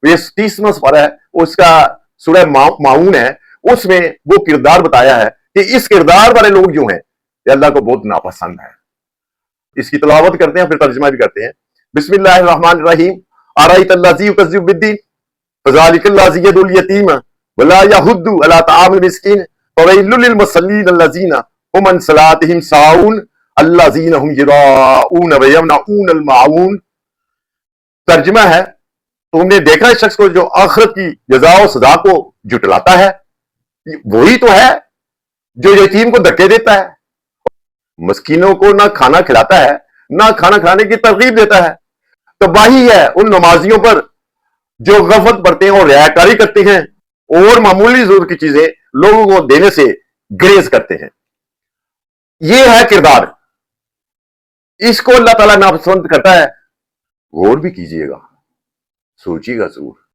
یہ 30واں سپارہ ہے، اس کا سورہ معون ہے، اس میں وہ کردار بتایا ہے کہ اس کردار والے لوگ جو ہیں یہ اللہ کو بہت ناپسند ہے۔ اس کی تلاوت کرتے ہیں پھر ترجمہ بھی کرتے ہیں۔ بسم اللہ الرحمن الرحیم، ارأیت الذی یکذب بالدین فذلک الذی یدعو الیتیم ولا یحض علی طعام المسکین فویل للمصلین الذین هم عن صلاتهم ساہون الذین هم یراؤون ویمنعون الماعون۔ ترجمہ ہے، تم نے دیکھا اس شخص کو جو آخرت کی جزا و سزا کو جھٹلاتا ہے، وہی تو ہے جو یتیم کو دھکے دیتا ہے، مسکینوں کو نہ کھانا کھلاتا ہے نہ کھانا کھلانے کی ترغیب دیتا ہے۔ تباہی ہے ان نمازیوں پر جو غفلت برتے ہیں اور ریاکاری کرتے ہیں اور معمولی ضرورت کی چیزیں لوگوں کو دینے سے گریز کرتے ہیں۔ یہ ہے کردار، اس کو اللہ تعالیٰ ناپسند کرتا ہے۔ غور بھی کیجئے گا، سوچیے گا ضرور۔